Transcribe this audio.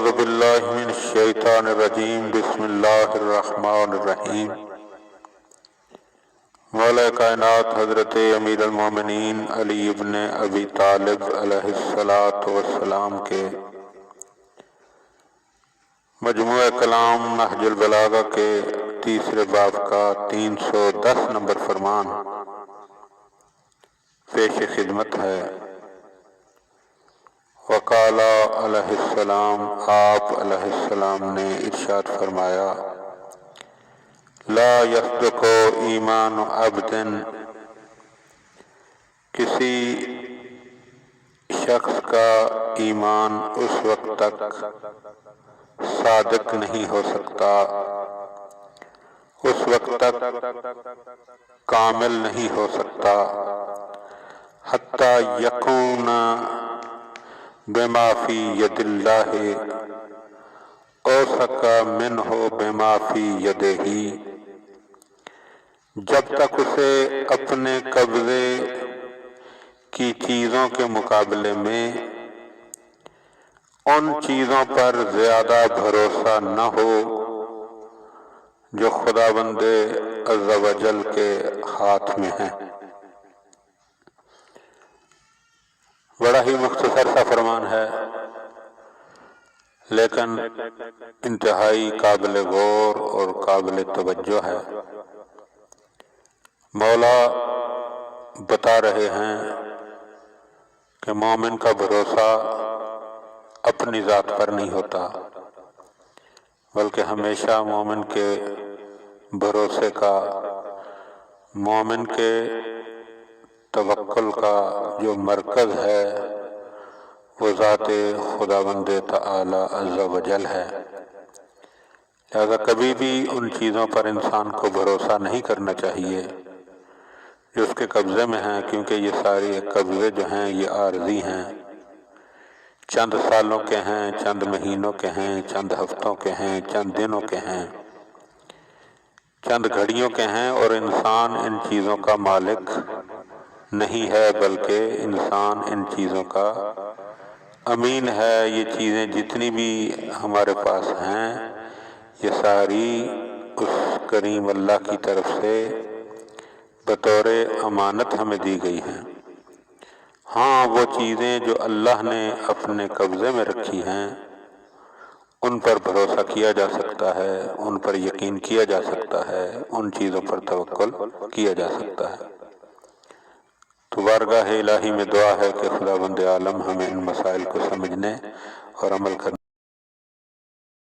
اعوذ باللہ من الشیطان الرجیم بسم اللہ الرحمن الرحیم۔ مولا کائنات حضرت امیر المومنین علی ابن ابی طالب علیہ السلام کے مجموعہ کلام نہج البلاغہ کے تیسرے باب کا 310 نمبر فرمان پیش خدمت ہے۔ وقال علیہ السلام، آپ علیہ السلام نے ارشاد فرمایا، لا یصدق ایمان عبد، کسی شخص کا ایمان اس وقت تک صادق نہیں ہو سکتا، اس وقت تک کامل نہیں ہو سکتا، حتی یکون بما فی ید اللہ اوثق منہ بما فی یدہ، جب تک اسے اپنے قبضے کی چیزوں کے مقابلے میں ان چیزوں پر زیادہ بھروسہ نہ ہو جو خداوند عز و جل کے ہاتھ میں ہیں۔ بڑا ہی مختصر سا فرمان ہے، لیکن انتہائی قابل غور اور قابل توجہ ہے۔ مولا بتا رہے ہیں کہ مومن کا بھروسہ اپنی ذات پر نہیں ہوتا، بلکہ ہمیشہ مومن کے بھروسے کا، مومن کے توکل کا جو مرکز ہے وہ ذات خداوند تعالی عز و جل ہے۔ لہذا کبھی بھی ان چیزوں پر انسان کو بھروسہ نہیں کرنا چاہیے جو اس کے قبضے میں ہیں، کیونکہ یہ سارے قبضے جو ہیں یہ عارضی ہیں، چند سالوں کے ہیں، چند مہینوں کے ہیں، چند ہفتوں کے ہیں، چند دنوں کے ہیں، چند گھڑیوں کے ہیں، اور انسان ان چیزوں کا مالک نہیں ہے، بلکہ انسان ان چیزوں کا امین ہے۔ یہ چیزیں جتنی بھی ہمارے پاس ہیں یہ ساری اس کریم اللہ کی طرف سے بطور امانت ہمیں دی گئی ہیں۔ ہاں، وہ چیزیں جو اللہ نے اپنے قبضے میں رکھی ہیں ان پر بھروسہ کیا جا سکتا ہے، ان پر یقین کیا جا سکتا ہے، ان چیزوں پر توکل کیا جا سکتا ہے۔ تو بارگاہ الہی میں دعا ہے کہ خداوند عالم ہمیں ان مسائل کو سمجھنے اور عمل کرنے